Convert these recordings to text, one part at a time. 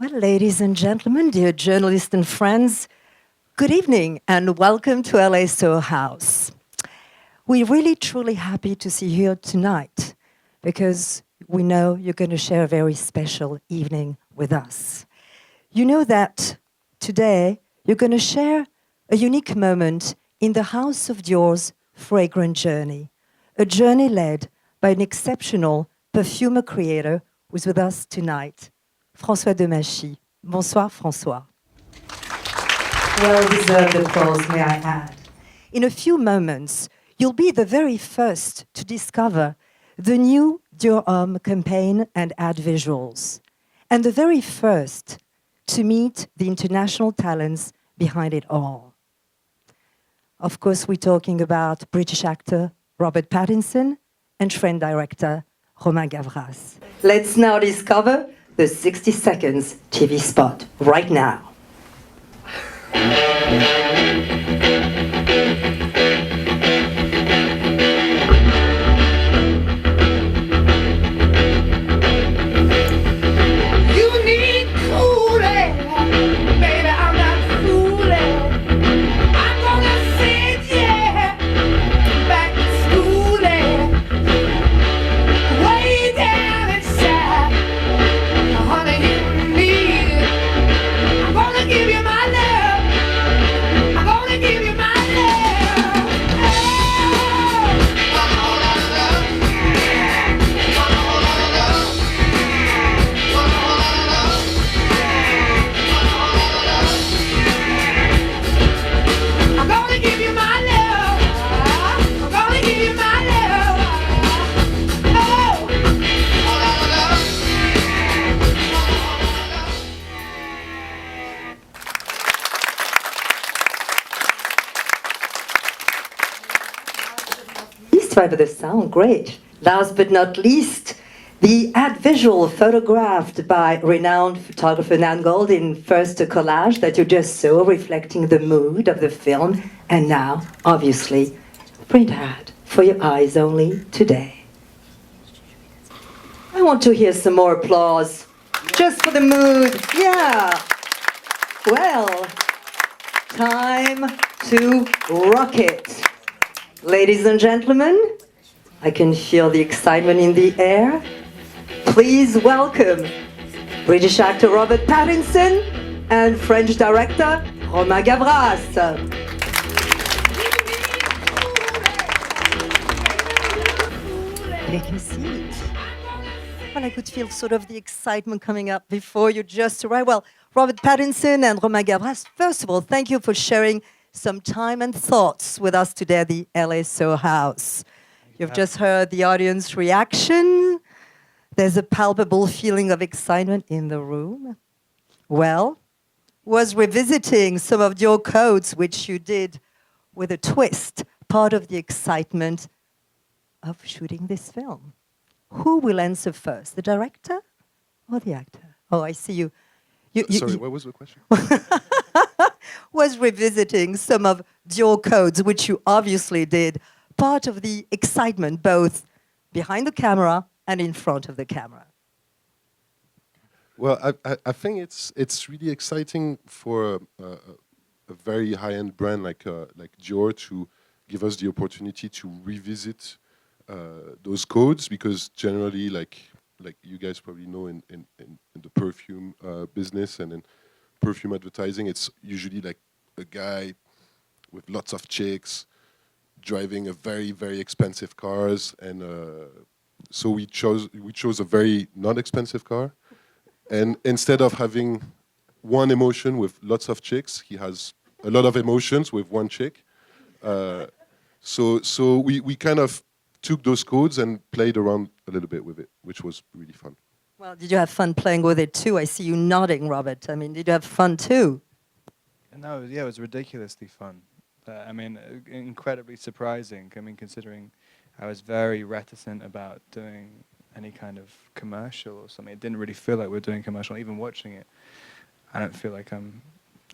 Well, ladies and gentlemen, dear journalists and friends, good evening and welcome to LA Soho House. We're really truly happy to see you here tonight because we know you're going to share a very special evening with us. You know that today you're going to share a unique moment in the House of Dior's fragrant journey, a journey led by an exceptional perfumer creator who's with us tonight, François de Machy. Bonsoir, François. Well-deserved applause, may I add. In a few moments, you'll be the very first to discover the new Dior Homme campaign and ad visuals, and the very first to meet the international talents behind it all. Of course, we're talking about British actor Robert Pattinson and trend director Romain Gavras. Let's now discover the 60 seconds TV spot right now. By the sound, great. Last but not least, the ad visual photographed by renowned photographer Nan Gold in first a collage that you just saw reflecting the mood of the film, and now, obviously, print ad for your eyes only today. I want to hear some more applause, just for the mood. Yeah. Well, time to rock it. Ladies and gentlemen, I can feel the excitement in the air. Please welcome British actor Robert Pattinson and French director Romain Gavras. Take a seat. Well, I could feel sort of the excitement coming up before you just arrived. Well, Robert Pattinson and Romain Gavras, first of all, thank you for sharing some time and thoughts with us today at the LA Soho House. You've just heard the audience reaction. There's a palpable feeling of excitement in the room. Well, was revisiting some of your codes, which you did with a twist, part of the excitement of shooting this film. Who will answer first, the director or the actor? Oh, I see you. Sorry, what was the question? Was revisiting some of Dior codes, which you obviously did, part of the excitement both behind the camera and in front of the camera. Well, I think it's really exciting for a very high-end brand like Dior to give us the opportunity to revisit those codes, because generally, like you guys probably know, in the perfume business and in perfume advertising, it's usually like a guy with lots of chicks driving a very, very expensive cars, and so we chose a very not expensive car, and instead of having one emotion with lots of chicks, he has a lot of emotions with one chick. So we kind of took those codes and played around a little bit with it, which was really fun. Well, did you have fun playing with it too? I see you nodding, Robert. I mean, did you have fun too? No, yeah, it was ridiculously fun. I mean, incredibly surprising. I mean, considering I was very reticent about doing any kind of commercial or something. It didn't really feel like we were doing a commercial. Even watching it, I don't feel like I'm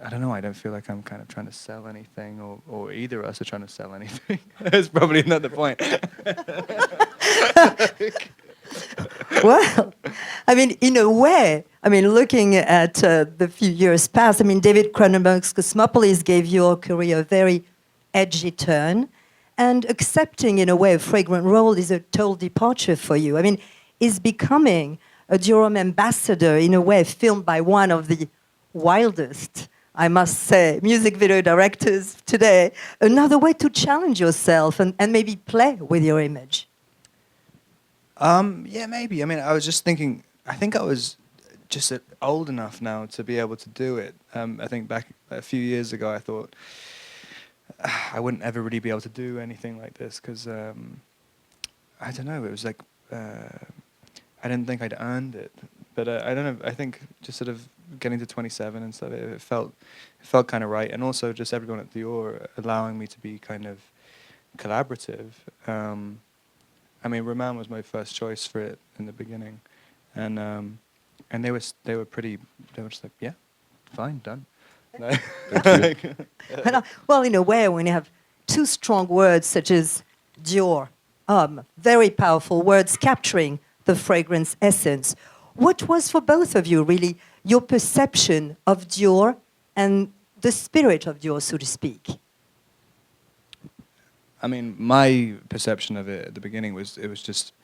kind of trying to sell anything, or either of us are trying to sell anything. That's probably not the point. Well, I mean, in a way, I mean, looking at the few years past, I mean, David Cronenberg's Cosmopolis gave your career a very edgy turn, and accepting, in a way, a fragrant role is a total departure for you. I mean, is becoming a Dior Homme ambassador, in a way, filmed by one of the wildest, I must say, music video directors today, another way to challenge yourself and maybe play with your image? Yeah, maybe. I mean, I was just thinking. I think I was just old enough now to be able to do it. I think back a few years ago, I thought I wouldn't ever really be able to do anything like this because I don't know. It was like I didn't think I'd earned it, but I don't know. I think just sort of getting to 27 and stuff, it felt kind of right, and also just everyone at Dior allowing me to be kind of collaborative. I mean, Romain was my first choice for it in the beginning, and they were just like, yeah, fine, done. Well, in a way, when you have two strong words such as Dior, very powerful words capturing the fragrance essence. What was for both of you really your perception of Dior and the spirit of Dior, so to speak? I mean, my perception of it at the beginning was it was just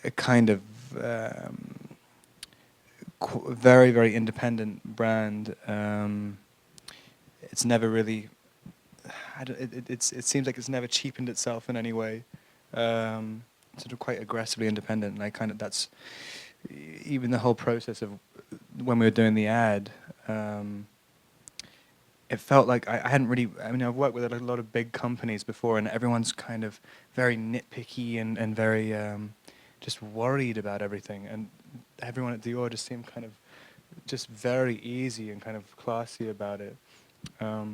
a kind of very, very independent brand. It's never really. It seems like it's never cheapened itself in any way. Sort of quite aggressively independent, and I kind of that's even the whole process of when we were doing the ad. It felt like I hadn't really. I mean, I've worked with a lot of big companies before, and everyone's kind of very nitpicky and very just worried about everything. And everyone at Dior just seemed kind of just very easy and kind of classy about it. Yeah.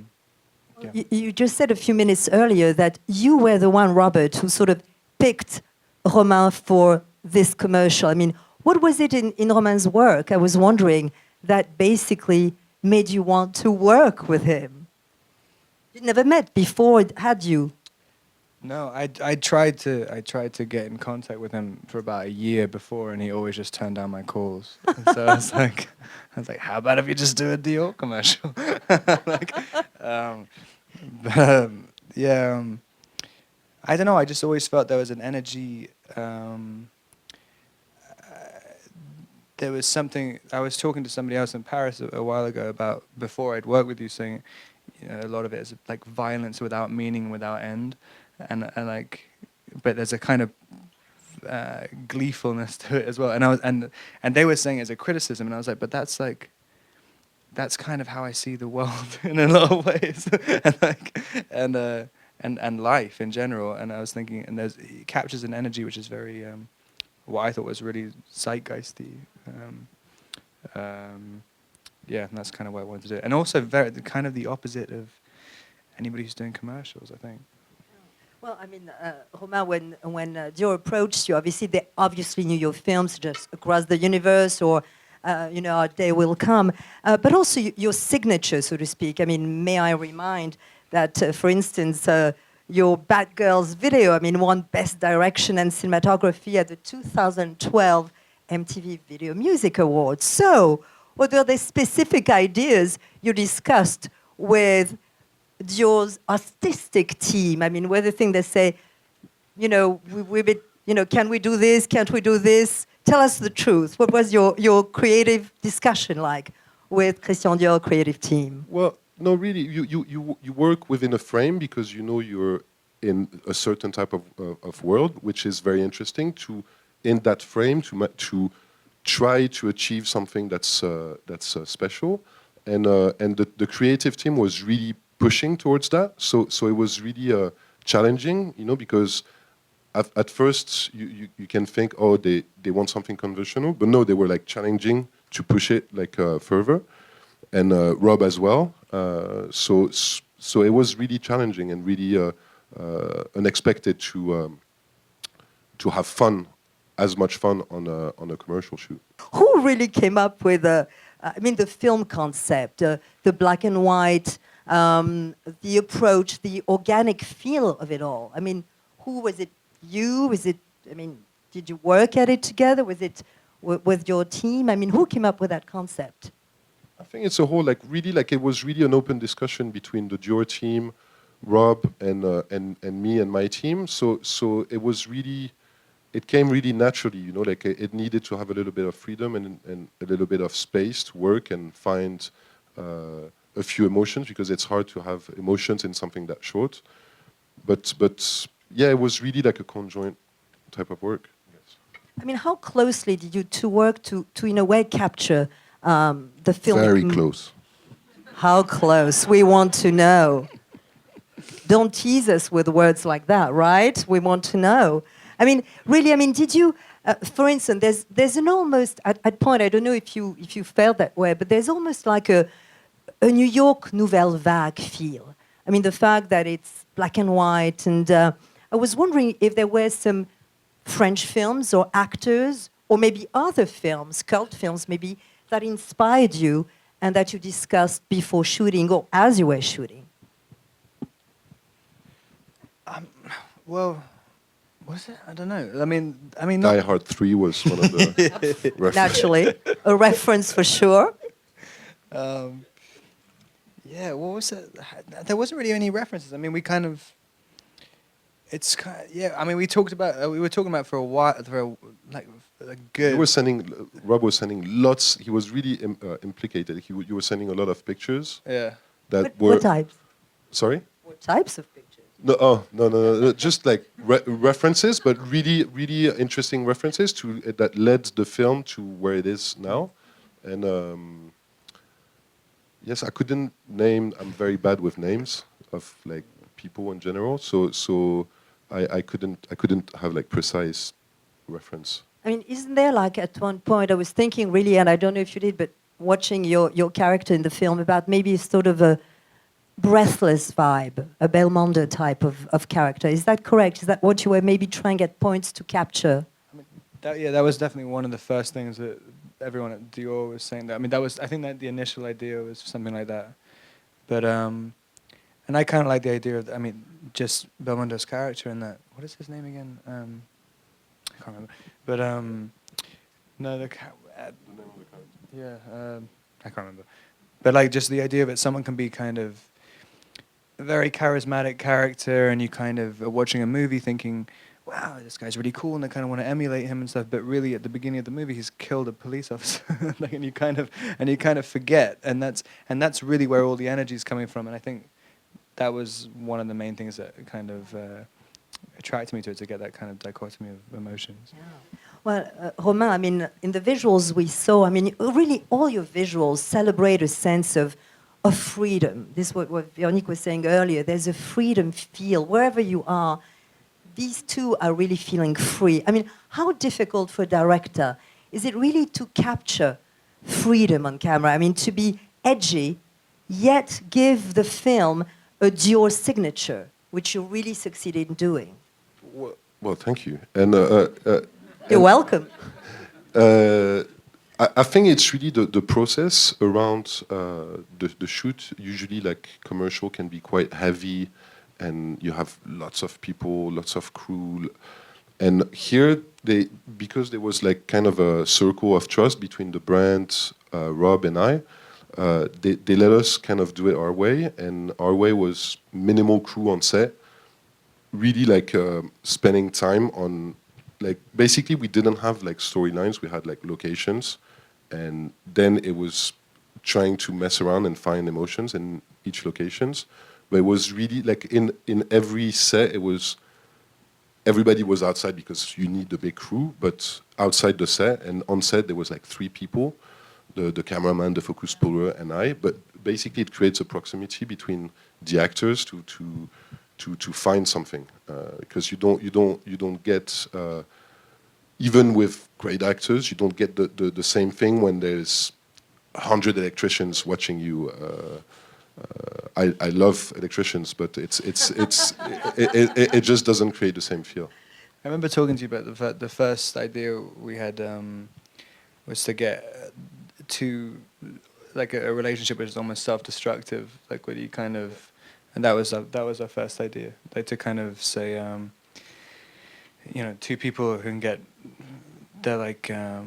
You just said a few minutes earlier that you were the one, Robert, who sort of picked Romain for this commercial. I mean, what was it in Romain's work, I was wondering, that basically made you want to work with him? You never met before, had you? No, I tried to get in contact with him for about a year before, and he always just turned down my calls. And so I was like, how about if you just do a Dior commercial? Yeah. I don't know. I just always felt there was an energy. There was something. I was talking to somebody else in Paris a while ago about before I'd worked with you, saying, you know, a lot of it is like violence without meaning, without end, and like, but there's a kind of gleefulness to it as well. And I was and they were saying it as a criticism, and I was like, but that's like. That's kind of how I see the world in a lot of ways, and life in general. And I was thinking, and it captures an energy which is very, what I thought was really zeitgeisty. Yeah, and that's kind of why I wanted to do it. And also very kind of the opposite of anybody who's doing commercials, I think. Well, I mean, Romain, when Dior approached you, obviously they obviously knew your films just across the universe, or you know, Our Day Will Come, but also your signature, so to speak. I mean, may I remind that, for instance, your Bad Girls video, I mean, won Best Direction and Cinematography at the 2012 MTV Video Music Awards. So, what were the specific ideas you discussed with Dior's artistic team? I mean, were the things they say, you know, can we do this? Can't we do this? Tell us the truth. What was your creative discussion like with Christian Dior creative team? Well, no, really, you work within a frame because you know you're in a certain type of world, which is very interesting. To in that frame to try to achieve something that's special, and the creative team was really pushing towards that. So it was really challenging, you know, because. At first, you can think, oh, they want something conventional, but no, they were like challenging to push it like further, and Rob as well. So it was really challenging and really unexpected to have fun, as much fun on a commercial shoot. Who really came up with the film concept, the black and white, the approach, the organic feel of it all? I mean, who was it? You? Is it? I mean, did you work at it together? Was it with your team? I mean, who came up with that concept? I think it's a whole it was really an open discussion between the Dior team, Rob, and me and my team. So it was really, it came really naturally. You know, like it needed to have a little bit of freedom and a little bit of space to work and find a few emotions, because it's hard to have emotions in something that short. But yeah, it was really like a conjoint type of work. Yes. I mean, how closely did you two work to in a way, capture the film? Very close. How close? We want to know. Don't tease us with words like that, right? We want to know. I mean, really, I mean, did you, for instance, there's an almost, at point, I don't know if you felt that way, but there's almost like a New York Nouvelle Vague feel. I mean, the fact that it's black and white, and I was wondering if there were some French films or actors, or maybe other films, cult films maybe, that inspired you and that you discussed before shooting or as you were shooting. Well, was it? I don't know. I mean, Die Hard 3 was one of the references. Naturally, a reference for sure. Yeah, what was it? There wasn't really any references. I mean, we kind of. It's kind of, yeah. I mean, we were talking about for a while, like a good. Rob was sending lots. He was really implicated. You were sending a lot of pictures. Yeah. What types? Sorry. What types of pictures? No. Just like references, but really, really interesting references that led the film to where it is now. And yes, I couldn't name. I'm very bad with names of like people in general. So I couldn't have like precise reference. I mean, isn't there like at one point I was thinking really, and I don't know if you did, but watching your character in the film about maybe sort of a breathless vibe, a Belmondo type of character. Is that correct? Is that what you were maybe trying at points to capture? I mean, that was definitely one of the first things that everyone at Dior was saying. I think that the initial idea was something like that. But and I kind of like the idea of, I mean, just Belmondo's character in that. What is his name again? I can't remember. But no, the I can't remember. But like just the idea of it, someone can be kind of a very charismatic character, and you kind of are watching a movie thinking, wow, this guy's really cool, and I kind of want to emulate him and stuff. But really, at the beginning of the movie, he's killed a police officer, like, and you kind of forget, and that's really where all the energy is coming from. And I think that was one of the main things that kind of attracted me to it, to get that kind of dichotomy of emotions. Yeah. Well, Romain, I mean, in the visuals we saw, I mean, really all your visuals celebrate a sense of freedom. This is what Véronique was saying earlier. There's a freedom feel. Wherever you are, these two are really feeling free. I mean, how difficult for a director is it really to capture freedom on camera? I mean, to be edgy, yet give the film a Dior signature, which you really succeeded in doing. Well, thank you. And you're welcome. I think it's really the process around the shoot. Usually, like commercial can be quite heavy, and you have lots of people, lots of crew. And here, because there was like kind of a circle of trust between the brand, Rob and I, they let us kind of do it our way. And our way was minimal crew on set, really like spending time on, like, basically we didn't have like storylines, we had like locations. And then it was trying to mess around and find emotions in each locations. But it was really like in every set, it was, everybody was outside because you need the big crew, but outside the set and on set there was like 3 people, the cameraman, the focus puller, and I. But basically it creates a proximity between the actors to find something, because you don't get even with great actors, you don't get the same thing when there's 100 electricians watching you. I love electricians, but it just doesn't create the same feel. I remember talking to you about the first idea we had was to get to like a relationship which is almost self-destructive, like where you kind of, and that was our first idea, like to kind of say, 2 people who can get they're like I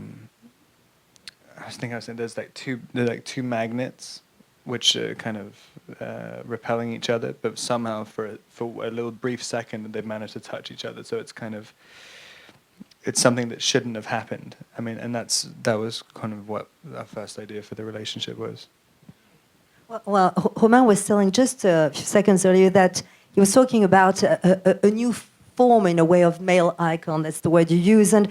was saying there's like two magnets which are kind of repelling each other, but somehow for a little brief second they've managed to touch each other. So it's kind of something that shouldn't have happened. I mean, and that was kind of what our first idea for the relationship was. Well, Romain was telling just a few seconds earlier that he was talking about a new form, in a way, of male icon. That's the word you use. And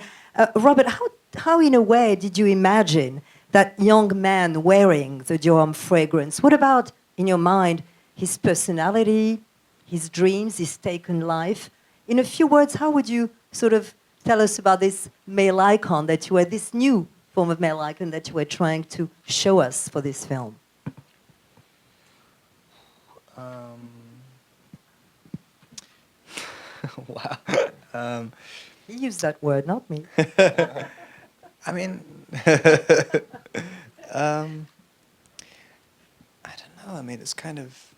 Robert, how in a way did you imagine that young man wearing the Dior Homme fragrance? What about, in your mind, his personality, his dreams, his take on life? In a few words, how would you sort of tell us about this male icon that you were, this new form of male icon that you were trying to show us for this film? Wow. He used that word, not me. I mean, I don't know. I mean, it's kind of.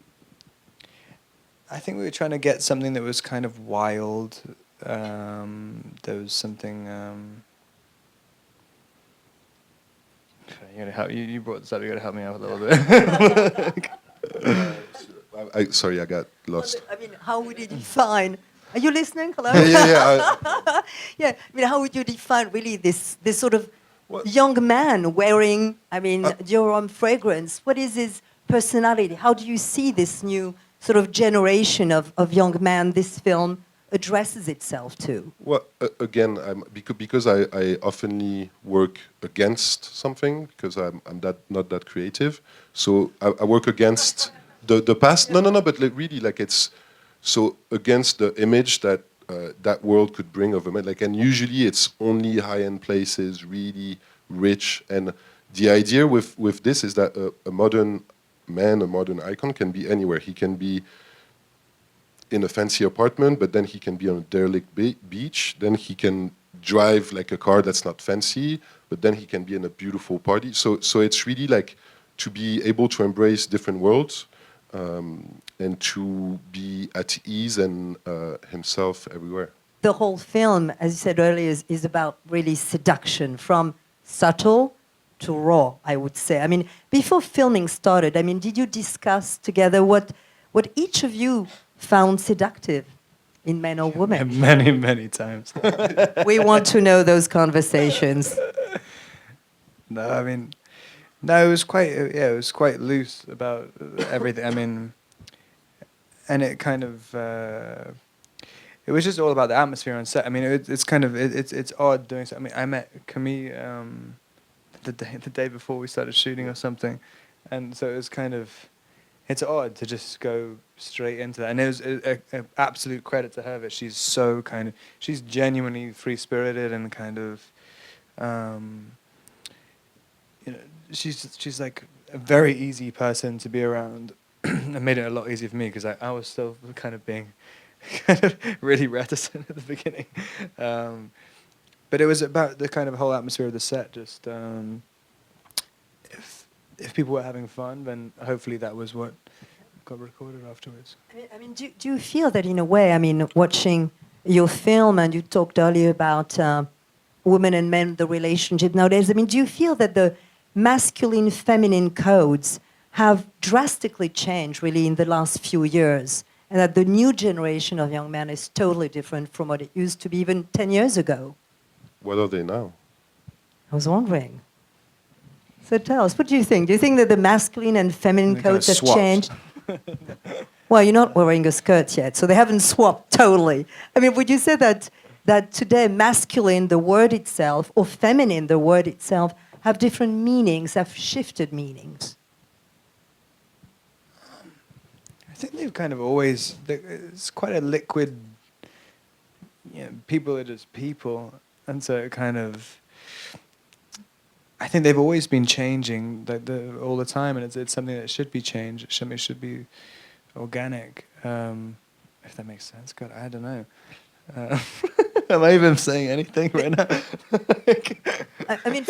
I think we were trying to get something that was kind of wild. There was something. You gotta help. You brought this up. You gotta help me out a little bit. Sorry, I got lost. I mean, how would you define? Are you listening? Hello. Yeah. Yeah. I mean, how would you define really this sort of young man wearing? I mean, Dior Homme fragrance. What is his personality? How do you see this new sort of generation of young man this film addresses itself to? Well, again, because I oftenly work against something because I'm not that creative. So I work against the past. No. But really, like it's so against the image that that world could bring of a man. Like, and usually it's only high-end places, really rich. And the idea with this is that a modern man, a modern icon, can be anywhere. He can be in a fancy apartment, but then he can be on a derelict beach. Then he can drive like a car that's not fancy, but then he can be in a beautiful party. So it's really like to be able to embrace different worlds and to be at ease and himself everywhere. The whole film, as you said earlier, is about really seduction, from subtle to raw, I would say. I mean, before filming started, I mean, did you discuss together what each of you found seductive in men or women? Many, many times. We want to know those conversations. No, I mean, no, it was quite loose about everything. I mean, and it kind of, it was just all about the atmosphere on set. I mean, it's kind of, it's odd doing so. I mean, I met Camille the day before we started shooting or something, and so it was kind of, it's odd to just go straight into that. And it was an absolute credit to her that she's so kind of, she's genuinely free-spirited and kind of, you know, she's like a very easy person to be around. It made it a lot easier for me because I was still kind of being kind of really reticent at the beginning. But it was about the kind of whole atmosphere of the set. Just if people were having fun, then hopefully that was what got recorded afterwards. I mean, do you feel that in a way, I mean, watching your film, and you talked earlier about women and men, the relationship nowadays, I mean, do you feel that the masculine, feminine codes have drastically changed really in the last few years, and that the new generation of young men is totally different from what it used to be even 10 years ago? What are they now? I was wondering. So tell us, what do you think? Do you think that the masculine and feminine codes have changed? Well, you're not wearing a skirt yet, so they haven't swapped totally. I mean, would you say that today masculine, the word itself, or feminine, the word itself, have different meanings, have shifted meanings? I think they've kind of always, it's quite a liquid, you know, people are just people. And so it kind of, I think they've always been changing all the time, and it's something that should be changed. It should be organic, if that makes sense. God, I don't know. Am I even saying anything right now? I mean,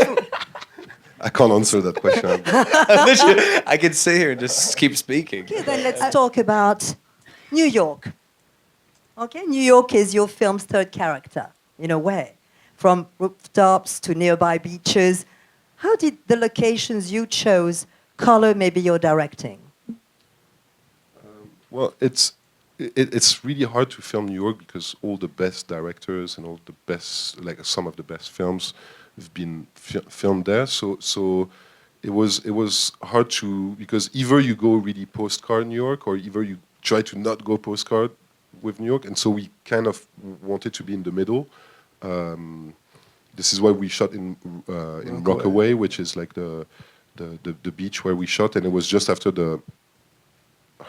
I can't answer that question. I could sit here and just keep speaking. okay, then let's talk about New York. Okay, New York is your film's third character, in a way. from rooftops to nearby beaches. How did the locations you chose color maybe your directing? Well, it's really hard to film New York because all the best directors and all the best, like some of the best films, have been filmed there. So it was hard to, because either you go really postcard New York, or either you try to not go postcard with New York. And so we kind of wanted to be in the middle. This is why we shot in Rockaway, which is like the beach where we shot, and it was just after the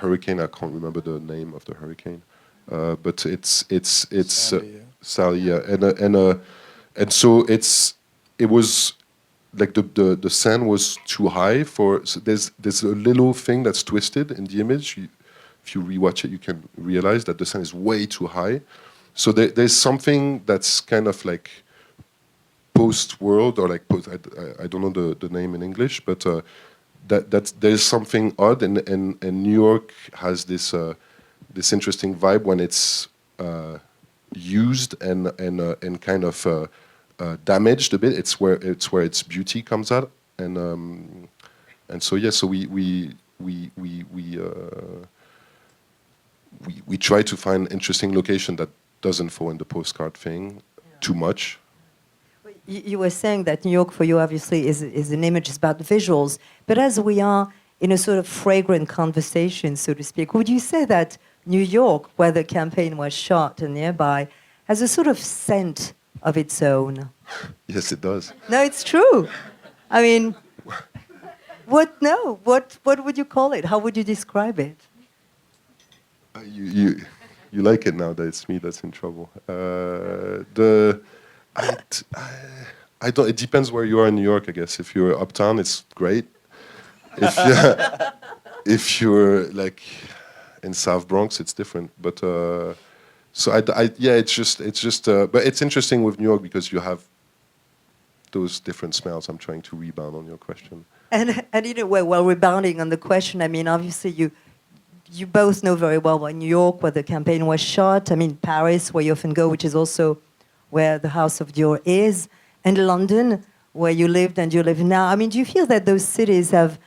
hurricane. I can't remember the name of the hurricane, but it's Sandy, yeah. Sally, yeah. And so it was like the sand was too high for. So there's a little thing that's twisted in the image. If you rewatch it, you can realize that the sand is way too high. So there's something that's kind of like post-world, or like I don't know the name in English, but that there's something odd, and New York has this this interesting vibe when it's used and kind of damaged a bit. It's where its beauty comes out, and so yeah, so we try to find interesting location that doesn't fall in the postcard thing too much. You were saying that New York for you obviously is an image, it's about the visuals, but as we are in a sort of fragrant conversation, so to speak, would you say that New York, where the campaign was shot and nearby, has a sort of scent of its own? Yes, it does. No, it's true. I mean, what would you call it? How would you describe it? You like it now that it's me that's in trouble. I don't. It depends where you are in New York, I guess. If you're uptown, it's great. If you're like in South Bronx, it's different. But so yeah, it's just. But it's interesting with New York because you have those different smells. I'm trying to rebound on your question. And in a way, while rebounding on the question, I mean, obviously you both know very well New York, where the campaign was shot. I mean, Paris, where you often go, which is also where the House of Dior is, and London, where you lived and you live now. I mean, do you feel that those cities have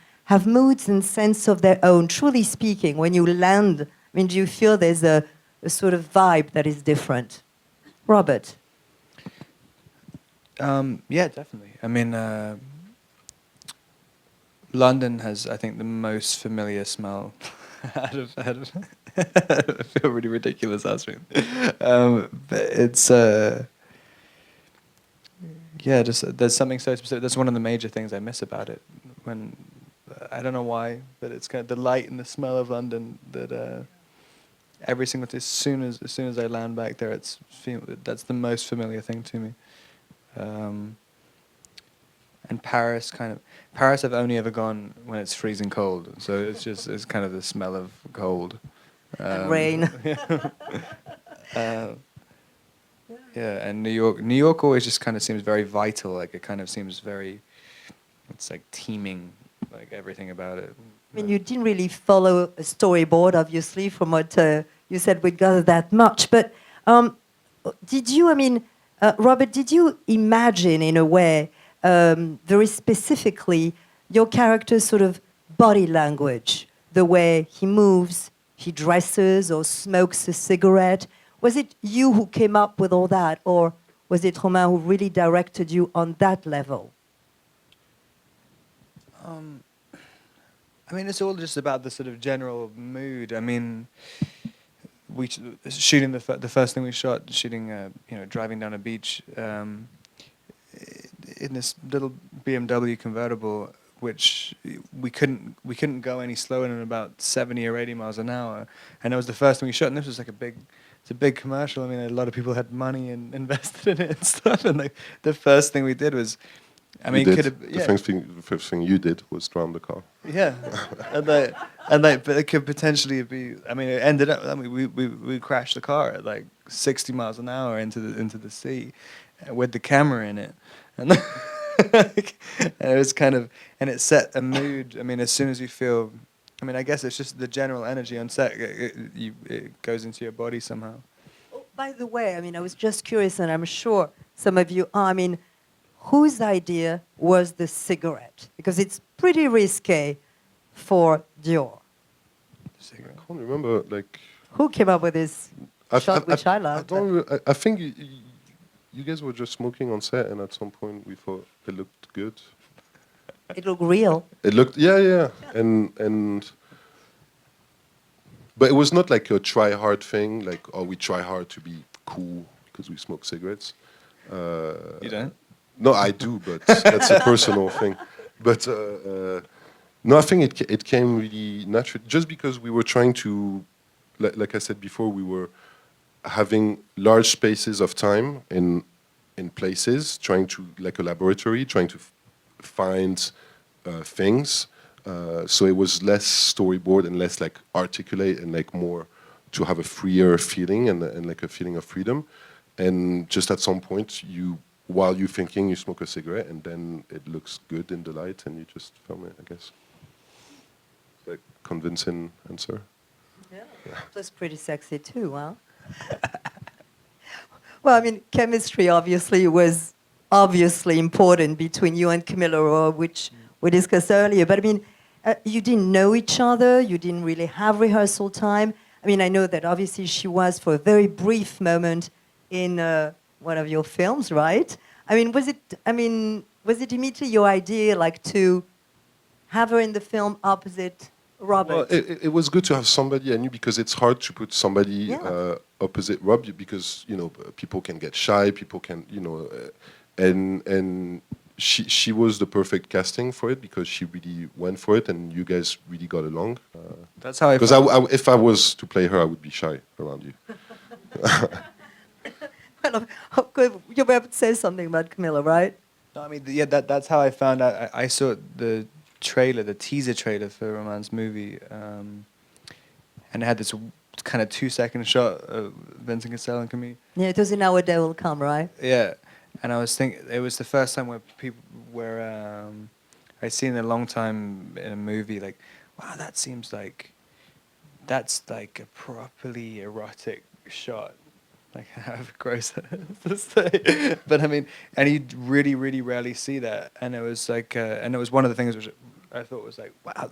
moods and sense of their own? Truly speaking, when you land, I mean, do you feel there's a sort of vibe that is different? Robert? Yeah, definitely. I mean, London has, I think, the most familiar smell out of I feel really ridiculous answering. But it's yeah, just there's something so specific. That's one of the major things I miss about it. When I don't know why, but it's kind of the light and the smell of London that every single as soon as I land back there, that's the most familiar thing to me. And Paris I've only ever gone when it's freezing cold, so it's kind of the smell of cold. And rain. Yeah, and New York always just kind of seems very vital. Like it kind of seems very, it's like teeming, like everything about it. I mean, you didn't really follow a storyboard, obviously, from what you said. We gathered that much, but did you? I mean, Robert, did you imagine in a way, very specifically, your character's sort of body language, the way he moves, he dresses, or smokes a cigarette? Was it you who came up with all that, or was it Romain who really directed you on that level? I mean, it's all just about the sort of general mood. I mean, shooting the first thing we shot, driving down a beach in this little BMW convertible, which we couldn't go any slower than about 70 or 80 miles an hour, and it was the first thing we shot. And this was like it's a big commercial. I mean, a lot of people had money and invested in it and stuff. And the first thing we did was, I mean, the first thing you did was drown the car. Yeah, but it could potentially be. I mean, it ended up. I mean, we crashed the car at like 60 miles an hour into the sea, with the camera in it, and and it was kind of, and it set a mood. I mean, as soon as you feel, I mean, I guess it's just the general energy on set. It goes into your body somehow. Oh, by the way, I mean, I was just curious, and I'm sure some of you are. I mean, whose idea was the cigarette? Because it's pretty risque for Dior. I can't remember. Like, Who came up with this shot, which I I love? don't. I think you guys were just smoking on set, and at some point we thought it looked good. It looked real. It looked, yeah, and. But it was not like a try hard thing, like, oh, we try hard to be cool because we smoke cigarettes. You don't? No, I do, but that's a personal thing. But no, I think it came really natural, just because we were trying to, like I said before, we were having large spaces of time in places, trying to, like a laboratory, trying to find things. So it was less storyboard and less like articulate and like more to have a freer feeling and like a feeling of freedom. And just at some point, while you're thinking, you smoke a cigarette, and then it looks good in the light, and you just film it, I guess. Like convincing answer. Yeah. It was pretty sexy too, huh? Well, I mean, chemistry obviously was obviously important between you and Camilla, which we discussed earlier. But I mean, you didn't know each other. You didn't really have rehearsal time. I mean, I know that obviously she was for a very brief moment in one of your films, right? I mean, was it immediately your idea, like, to have her in the film opposite Robert? Well, it was good to have somebody I knew, because it's hard to put somebody opposite Rob, because people can get shy, people can and she was the perfect casting for it, because she really went for it, and you guys really got along. That's how I. Because if I was to play her, I would be shy around you. Well, you'll be able to say something about Camilla, right? No, I mean, that's how I found out. I saw the trailer, the teaser trailer for Roman's movie, and it had this kind of 2-second shot of Vincent Cassel and Camille. Yeah, it was in Our Day Will Come, right? Yeah, and I was thinking it was the first time I'd seen in a long time in a movie, like, wow, that's like a properly erotic shot. Like, how gross that is to say. But I mean, and you really, really rarely see that. And it was like, and it was one of the things which I thought was like, wow,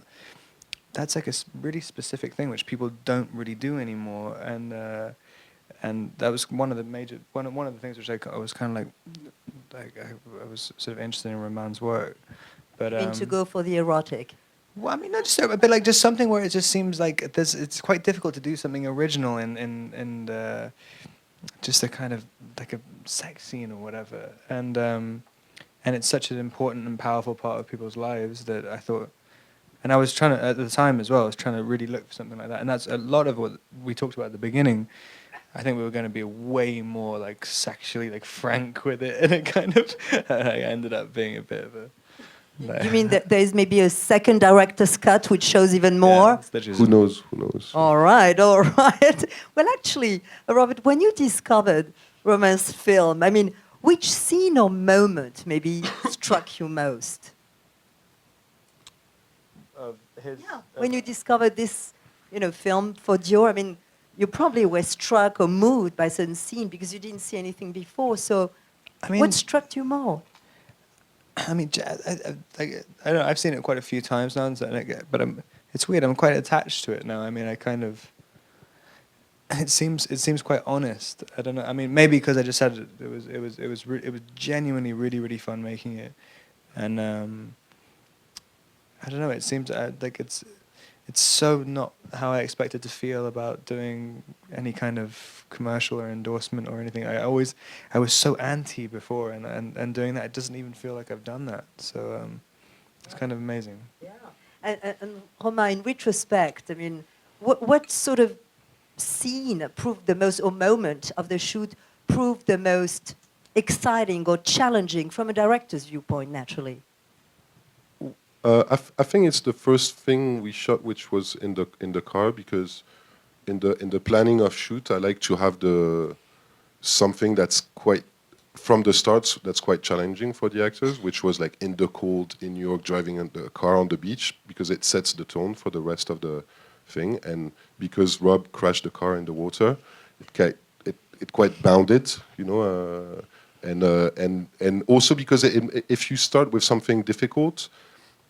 that's like a really specific thing which people don't really do anymore. And that was one of the things which I was kind of like I was sort of interested in Roman's work. But To go for the erotic. well, I mean, not just but like just something where it just seems like it's quite difficult to do something original and just a kind of like a sex scene or whatever, and it's such an important and powerful part of people's lives that I thought, and I was trying to, at the time as well, I was trying to really look for something like that, and that's a lot of what we talked about at the beginning. I think we were going to be way more like sexually like frank with it, and it kind of I ended up being a bit of a. You mean that there is maybe a second director's cut which shows even more? Yeah, Who knows? Who knows? All right, all right. Well, actually, Robert, when you discovered Roman's film, I mean, which scene or moment maybe struck you most? Of his. Yeah. When you discovered this, film for Dior, I mean, you probably were struck or moved by a certain scene because you didn't see anything before. So, I mean, what struck you more? I mean, I don't know. I've seen it quite a few times now, but it's weird. I'm quite attached to it now. I mean, I kind of. It seems quite honest. I don't know. I mean, maybe because I just said it was genuinely really, really fun making it, and I don't know. It seems like it's so not how I expected to feel about doing any kind of commercial or endorsement or anything. I was so anti before, and doing that, it doesn't even feel like I've done that. So it's kind of amazing. Yeah. And Romain, in retrospect, I mean, what sort of scene proved the most, or moment of the shoot proved the most exciting or challenging from a director's viewpoint, naturally? I think it's the first thing we shot, which was in the car, because in the planning of shoot, I like to have something that's quite from the start, that's quite challenging for the actors, which was like in the cold in New York, driving in the car on the beach, because it sets the tone for the rest of the thing. And because Rob crashed the car in the water, it quite bounded, and also because if you start with something difficult,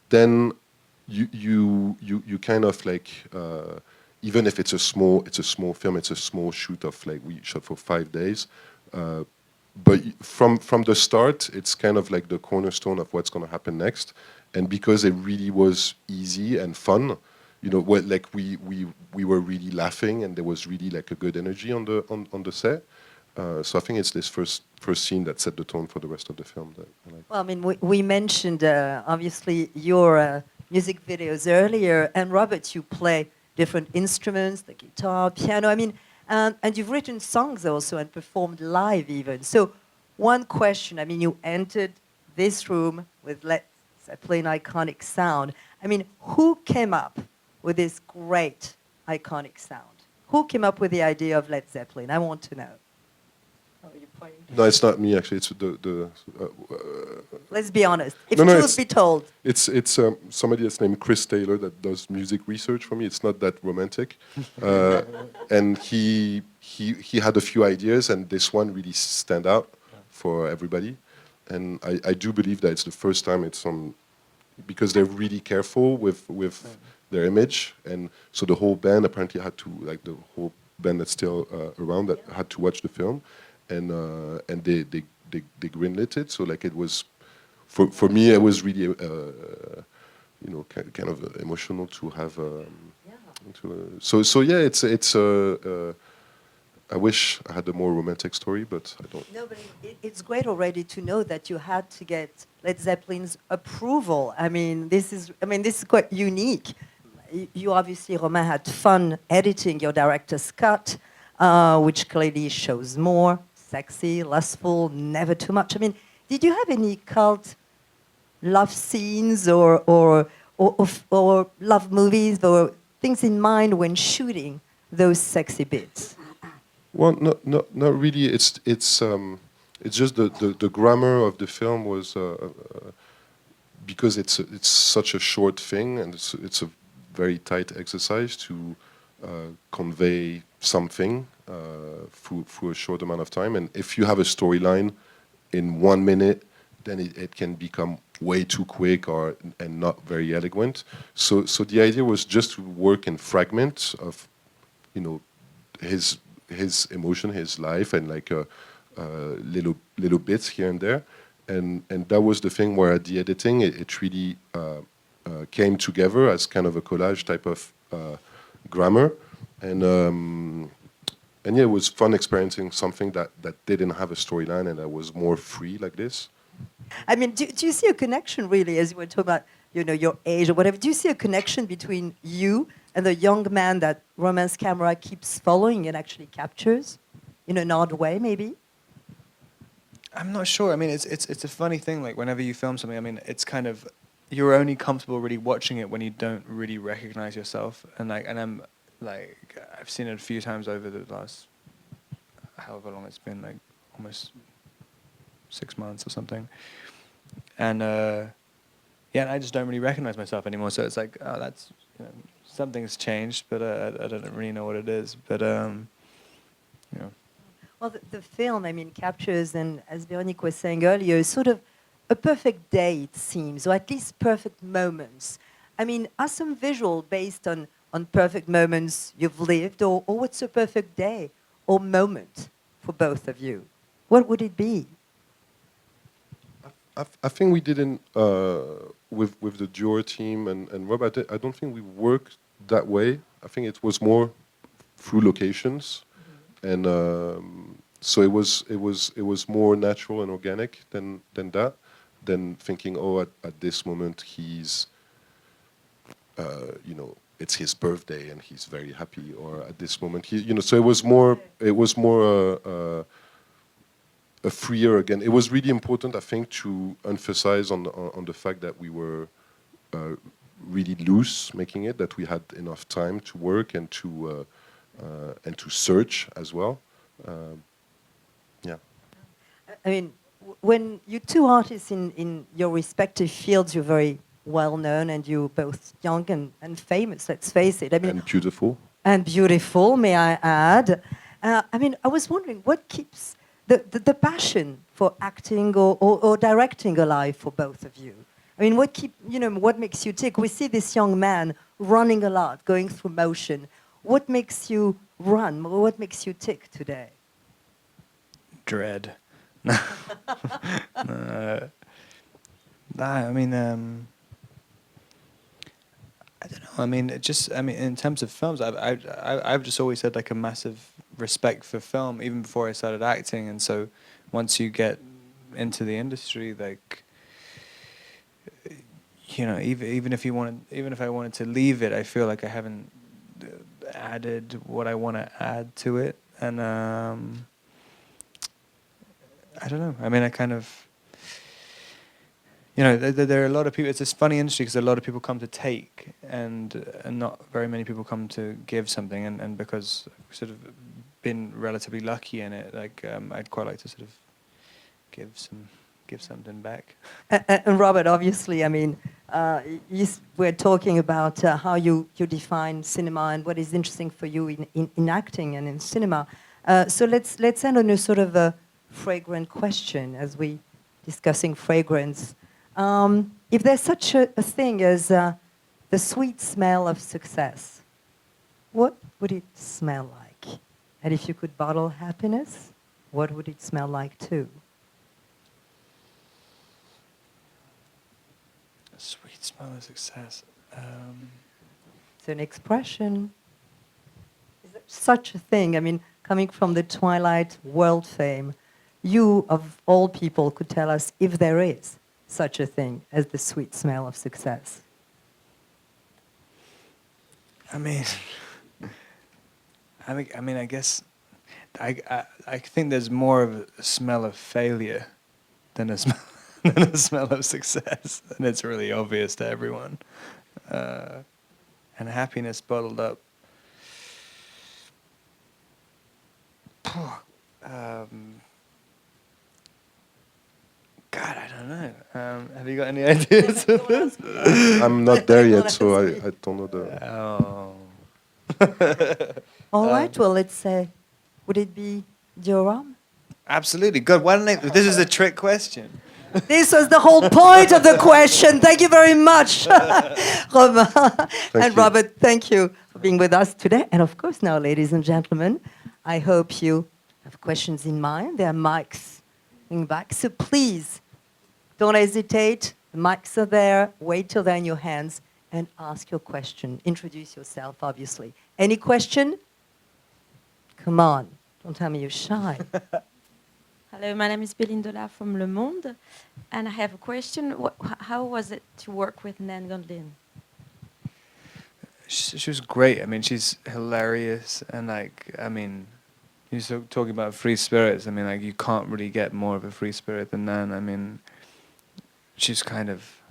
then you kind of like even if it's a small film, it's a small shoot of like we shot for 5 days, but from the start, it's kind of like the cornerstone of what's going to happen next, and because it really was easy and fun, you know, like we were really laughing, and there was really like a good energy on the set. So I think it's this first scene that set the tone for the rest of the film. That I like. Well, I mean, we mentioned obviously your music videos earlier, and Robert, you play different instruments, the guitar, piano. I mean, and you've written songs also and performed live even. So, one question. I mean, you entered this room with Led Zeppelin iconic sound. I mean, who came up with this great iconic sound? Who came up with the idea of Led Zeppelin? I want to know. Oh, you're pointing. No, it's not me actually. It's the Let's be honest. If No, truth be told. It's somebody that's named Chris Taylor that does music research for me. It's not that romantic, and he had a few ideas, and this one really stand out for everybody. And I do believe that it's the first time it's on, because they're really careful with their image, and so the whole band apparently had to, like the whole band that's still around, that had to watch the film, and they greenlit it. So like it was, for me, it was really you know, kind of emotional to have. So yeah, it's I wish I had a more romantic story, but I don't. No, but it's great already to know that you had to get Led Zeppelin's approval. I mean, this is quite unique. You obviously, Romain, had fun editing your director's cut, which clearly shows more sexy, lustful, never too much. I mean, did you have any cult love scenes or love movies or things in mind when shooting those sexy bits? Well, not really. It's just the grammar of the film was because it's such a short thing, and it's a very tight exercise to convey something through a short amount of time. And if you have a storyline in 1 minute, then it can become way too quick and not very eloquent. So the idea was just to work in fragments of, you know, his emotion, his life, and like little bits here and there, and that was the thing where at the editing it really came together as kind of a collage type of grammar, and yeah, it was fun experiencing something that didn't have a storyline and that was more free like this. I mean, do you see a connection really, as you were talking about, you know, your age or whatever? Do you see a connection between you and the young man that Romain's camera keeps following and actually captures, in an odd way, maybe? I'm not sure. I mean, it's a funny thing. Like whenever you film something, I mean, it's kind of, you're only comfortable really watching it when you don't really recognize yourself. And I'm like, I've seen it a few times over the last, however long it's been, like almost 6 months or something. And yeah, and I just don't really recognize myself anymore. So it's like, oh, that's, you know, something's changed, but I don't really know what it is. But you know. Well, the film, I mean, captures, and as Véronique was saying earlier, sort of a perfect day, it seems, or at least perfect moments. I mean, are some visual based on perfect moments you've lived, or what's a perfect day or moment for both of you? What would it be? I think we didn't with the Dior team and Rob. I don't think we worked that way. I think it was more through locations, and so it was more natural and organic than that. Than thinking, oh, at this moment he's, you know, it's his birthday and he's very happy, or at this moment he, you know. So it was more a freer again. It was really important, I think, to emphasize on the fact that we were really loose making it, that we had enough time to work and to search as well. Yeah. I mean, when you two artists in your respective fields, you're very well known and you're both young and famous, let's face it. I mean, And beautiful. And beautiful, may I add. I mean, I was wondering what keeps the passion for acting or directing a life for both of you? I mean, what makes you tick? We see this young man running a lot, going through motion. What makes you run? What makes you tick today? Dread. No. I mean, I don't know. I mean, in terms of films, I've just always had like a massive respect for film, even before I started acting. And so, once you get into the industry, like, even if I wanted to leave it, I feel like I haven't added what I want to add to it. And I don't know. I mean, I kind of, there are a lot of people. It's this funny industry because a lot of people come to take, and not very many people come to give something. And because I've sort of been relatively lucky in it, like I'd quite like to sort of give something back. And Robert, obviously, I mean, we're talking about how you define cinema and what is interesting for you in acting and in cinema. So let's end on a sort of a fragrant question as we discussing fragrance. If there's such a thing as the sweet smell of success, what would it smell like? And if you could bottle happiness, what would it smell like too? A sweet smell of success. It's an expression. Is there such a thing? I mean, coming from the Twilight world fame, you, of all people, could tell us if there is such a thing as the sweet smell of success. I mean, I guess, I think there's more of a smell of failure than a smell than a smell of success, and it's really obvious to everyone. And happiness bottled up. God, I don't know. Have you got any ideas of this? I'm not there yet, so I don't know the. Oh. All right, well, let's say, would it be Dior Homme? Absolutely. Good. Why don't this is a trick question. This was the whole point of the question. Thank you very much, Romain and you. Robert. Thank you for being with us today. And of course, now, ladies and gentlemen, I hope you have questions in mind. There are mics in back, so please don't hesitate. The mics are there. Wait till they're in your hands and ask your question. Introduce yourself, obviously. Any question? Come on. Don't tell me you're shy. Hello, my name is Belinda from Le Monde, and I have a question. How was it to work with Nan Goldin? She was great. I mean, she's hilarious, and you're talking about free spirits. I mean, like, you can't really get more of a free spirit than Nan. I mean, she's kind of.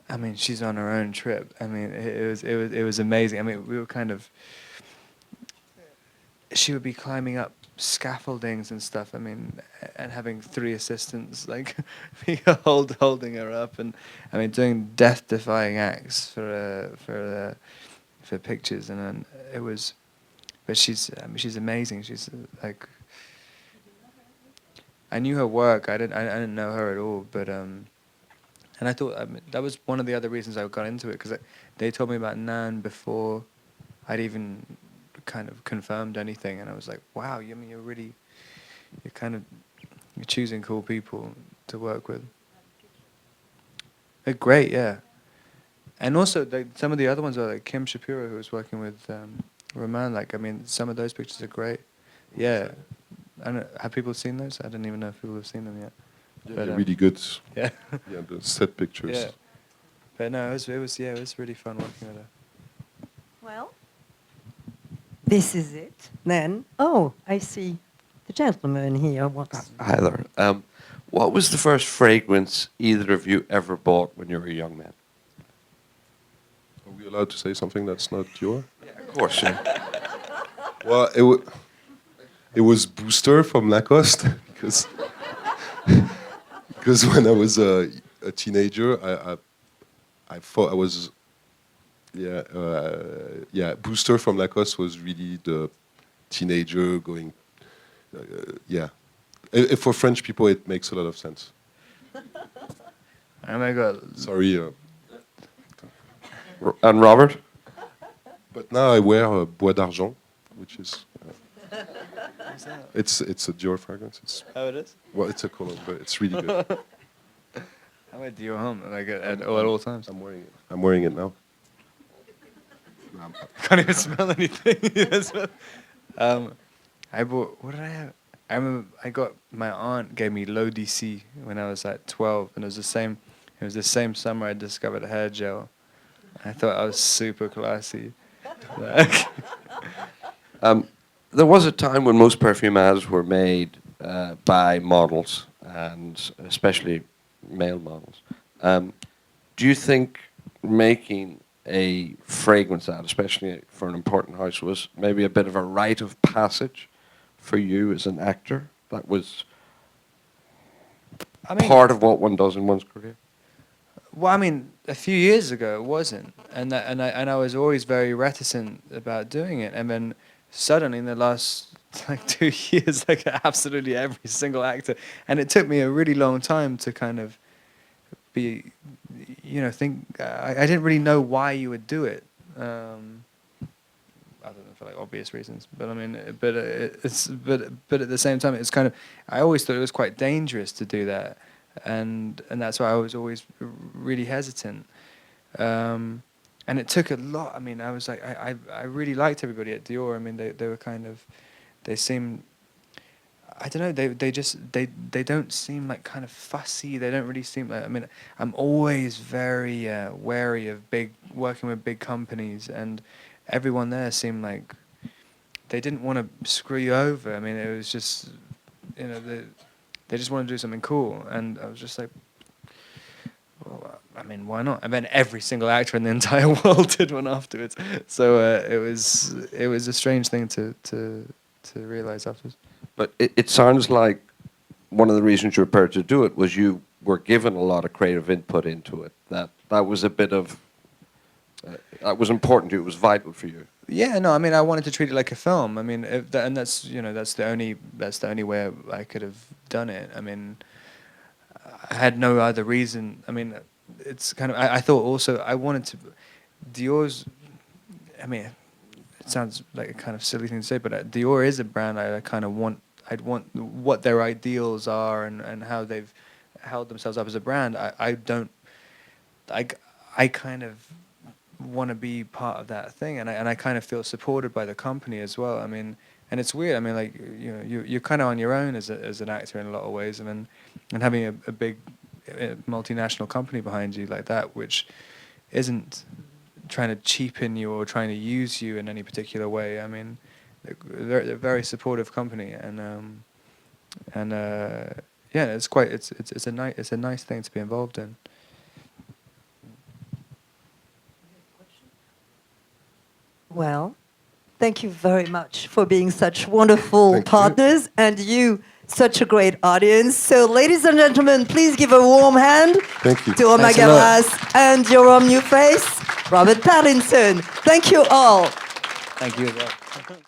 I mean, she's on her own trip. I mean, it was amazing. I mean, we were kind of. She would be climbing up scaffoldings and stuff. I mean, and having 3 assistants like holding her up, and I mean, doing death-defying acts for pictures, and then it was. But she's amazing. She's like. I knew her work. I didn't know her at all, but and I thought that was one of the other reasons I got into it, because they told me about Nan before I'd even kind of confirmed anything, and I was like, wow, you're choosing cool people to work with. They're great, yeah. And also some of the other ones are like Kim Shapiro, who was working with Roman. Like, I mean, some of those pictures are great. Yeah. I don't, have people seen those? I don't even know if people have seen them yet. Yeah, But, they're really good. Yeah. Yeah, the set pictures. Yeah. But no, it was really fun working with her. Well, this is it. Then, oh, I see the gentleman here wants. Hi there. What was the first fragrance either of you ever bought when you were a young man? Are we allowed to say something that's not your? Yeah, of course. Yeah. Well, it was Booster from Lacoste because when I was a teenager, I thought I was Booster from Lacoste was really the teenager going For French people, it makes a lot of sense. Oh my God. Sorry, And Robert? but now I wear Bois d'Argent, which is it's a Dior fragrance. It's Oh, it is? well, it's a cologne, but it's really good. I wear Dior Homme like at all times. I'm wearing it. I'm wearing it now. Can't even smell anything. Yes. I bought. What did I have? I remember I got my aunt gave me Low DC when I was like 12, and it was the same. It was the same summer I discovered hair gel. I thought I was super classy. There was a time when most perfume ads were made by models, and especially male models. Do you think making a fragrance ad, especially for an important house, was maybe a bit of a rite of passage for you as an actor? That was part of what one does in one's career? Well, I mean, a few years ago it wasn't, and I was always very reticent about doing it, and then suddenly in the last like 2 years, like absolutely every single actor, and it took me a really long time to kind of be, think. I didn't really know why you would do it, other than for like obvious reasons. But I mean, but at the same time, it's kind of. I always thought it was quite dangerous to do that. And that's why I was always really hesitant, and it took a lot. I mean, I was like, I really liked everybody at Dior. I mean, they were kind of, they seemed, I don't know, they don't seem like kind of fussy. They don't really seem like. I mean, I'm always very wary of working with big companies, and everyone there seemed like they didn't want to screw you over. I mean, it was just, they just wanted to do something cool, and I was just like, well, I mean, why not? And then every single actor in the entire world did one afterwards. So it was a strange thing to realize afterwards. But it sounds like one of the reasons you were prepared to do it was you were given a lot of creative input into it. That was a bit of that was important to you. It was vital for you. Yeah, no, I mean, I wanted to treat it like a film. I mean, and that's that's the only way I could have done it. I mean, I had no other reason. I mean, it's kind of. I thought also I wanted to. Dior's. I mean, it sounds like a kind of silly thing to say, but Dior is a brand I kind of want. I'd want what their ideals are and how they've held themselves up as a brand. I don't. I kind of want to be part of that thing, and I kind of feel supported by the company as well. I mean, and it's weird. I mean, like you're kind of on your own as an actor in a lot of ways. I mean, and having a big multinational company behind you like that, which isn't trying to cheapen you or trying to use you in any particular way. I mean, they're a very supportive company, and yeah, it's a nice thing to be involved in. Well, thank you very much for being such wonderful Thank you. partners, and you, such a great audience. So, ladies and gentlemen, please give a warm hand Thank you. to Romain Thanks a lot. Gavras and your new face, Robert Pattinson. Thank you all. Thank you as well.